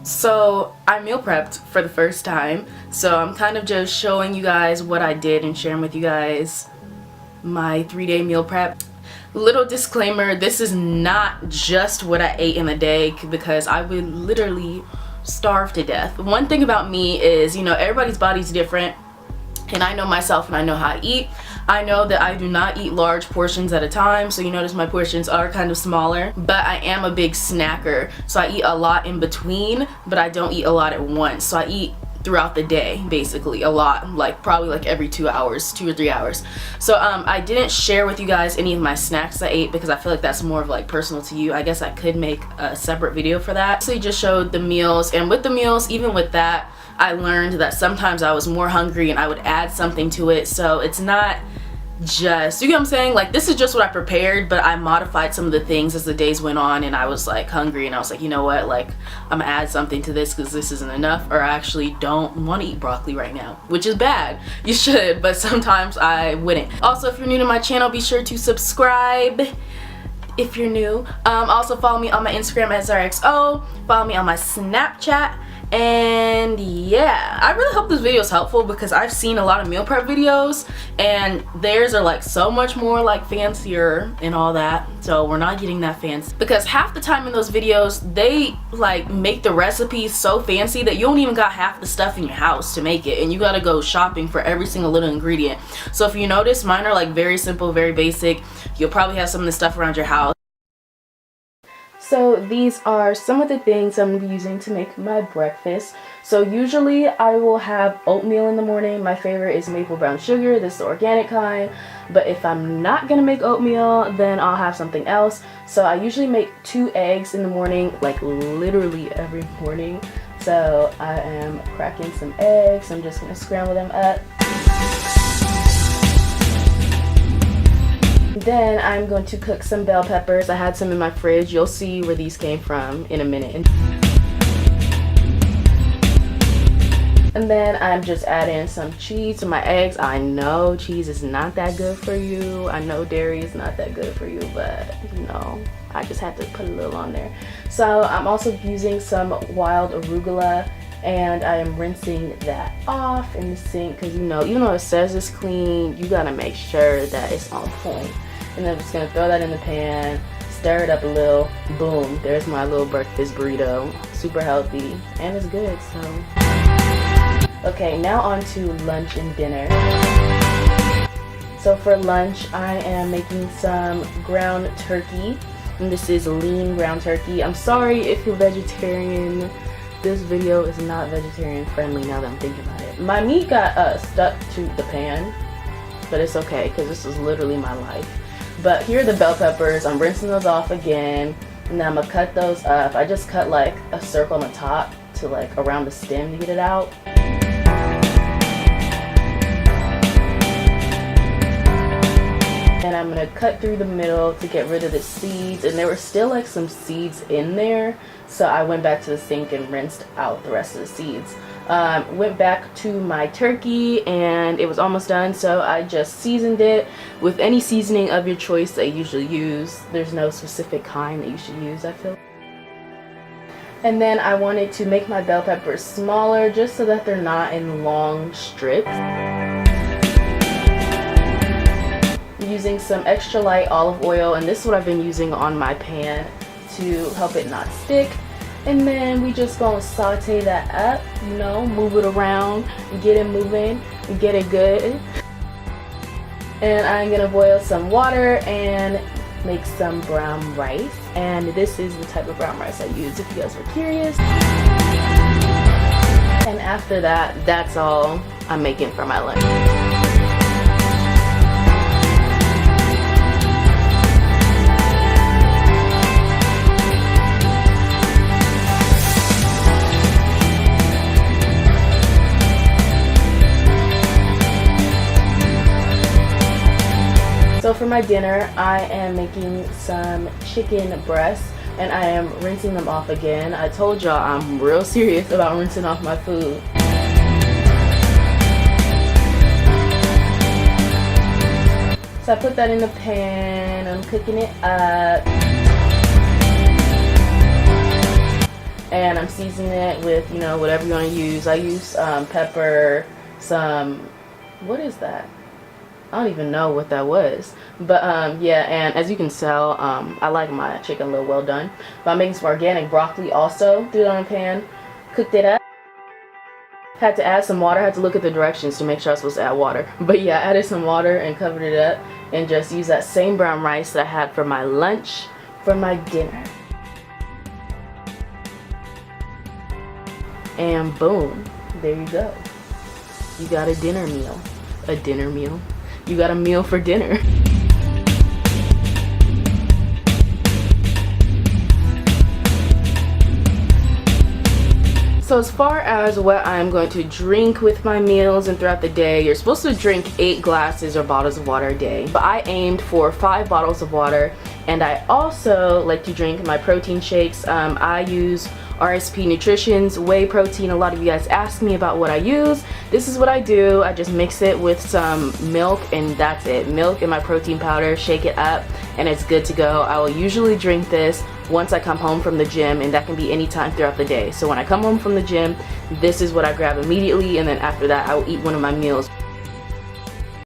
So I meal prepped for the first time, so I'm kind of just showing you guys what I did and sharing with you guys my 3-day meal prep. Little disclaimer, this is not just what I ate in a day because I would literally starve to death. One thing about me is, you know, everybody's body's different, and I know myself and I know how I eat. I know that I do not eat large portions at a time, so you notice my portions are kind of smaller, but I am a big snacker, so I eat a lot in between, but I don't eat a lot at once. So I eat throughout the day, basically a lot, like probably like every 2 hours, 2 or 3 hours. So I didn't share with you guys any of my snacks I ate because I feel like that's more of like personal to you. I guess I could make a separate video for that. So you just showed the meals, and with the meals, even with that, I learned that sometimes I was more hungry and I would add something to it. So it's not just, you get what I'm saying? Like, this is just what I prepared, but I modified some of the things as the days went on, and I was like hungry and I was like, you know what, like I'm gonna add something to this because this isn't enough, or I actually don't want to eat broccoli right now, which is bad. You should, but sometimes I wouldn't. Also, if you're new to my channel, be sure to subscribe if you're new. Also follow me on my Instagram at ZaraXO, follow me on my Snapchat. And yeah, I really hope this video is helpful because I've seen a lot of meal prep videos and theirs are like so much more like fancier and all that, so we're not getting that fancy because half the time in those videos they like make the recipes so fancy that you don't even got half the stuff in your house to make it, and you gotta go shopping for every single little ingredient. So if you notice, mine are like very simple, very basic. You'll probably have some of the stuff around your house. So these are some of the things I'm using to make my breakfast. So usually I will have oatmeal in the morning. My favorite is maple brown sugar. This is the organic kind. But if I'm not gonna make oatmeal, then I'll have something else. So I usually make 2 eggs in the morning, like literally every morning. So I am cracking some eggs. I'm just gonna scramble them up. Then I'm going to cook some bell peppers. I had some in my fridge. You'll see where these came from in a minute. And then I'm just adding some cheese to my eggs. I know cheese is not that good for you. I know dairy is not that good for you, but you know, I just had to put a little on there. So I'm also using some wild arugula, and I am rinsing that off in the sink because, you know, even though it says it's clean, you gotta make sure that it's on point. And then I'm just gonna throw that in the pan, stir it up a little, boom, there's my little breakfast burrito. Super healthy and it's good. So okay, now on to lunch and dinner. So for lunch I am making some ground turkey, and this is lean ground turkey. I'm sorry if you're vegetarian, this video is not vegetarian friendly now that I'm thinking about it. My meat got stuck to the pan, but it's okay because this is literally my life. But here are the bell peppers. I'm rinsing those off again, and then I'm gonna cut those up. I just cut like a circle on the top to like around the stem to get it out. And I'm gonna cut through the middle to get rid of the seeds, and there were still like some seeds in there, so I went back to the sink and rinsed out the rest of the seeds. Went back to my turkey and it was almost done, so I just seasoned it with any seasoning of your choice that you usually use. There's no specific kind that you should use, I feel. And then I wanted to make my bell peppers smaller just so that they're not in long strips. Using some extra light olive oil, and this is what I've been using on my pan to help it not stick. And then we just gonna saute that up, you know, move it around, get it moving, and get it good. And I'm gonna boil some water and make some brown rice. And this is the type of brown rice I use if you guys were curious. And after that, that's all I'm making for my lunch. So for my dinner, I am making some chicken breasts, and I am rinsing them off again. I told y'all I'm real serious about rinsing off my food. So I put that in the pan, I'm cooking it up. and I'm seasoning it with, you know, whatever you want to use. I use pepper, some, what is that? I don't even know what that was, but yeah, and as you can tell, I like my chicken a little well done. But I'm making some organic broccoli also, threw it on a pan, cooked it up. Had to add some water, had to look at the directions to make sure I was supposed to add water. But yeah, I added some water and covered it up and just used that same brown rice that I had for my lunch for my dinner. And boom, there you go. You got a dinner meal. A dinner meal. You got a meal for dinner. So as far as what I'm going to drink with my meals and throughout the day, you're supposed to drink 8 glasses or bottles of water a day. But I aimed for 5 bottles of water, and I also like to drink my protein shakes. I use RSP Nutrition's whey protein. A lot of you guys ask me about what I use. This is what I do. I just mix it with some milk and that's it. Milk and my protein powder, shake it up, and it's good to go. I will usually drink this once I come home from the gym, and that can be any time throughout the day. So when I come home from the gym, this is what I grab immediately, and then after that I will eat one of my meals.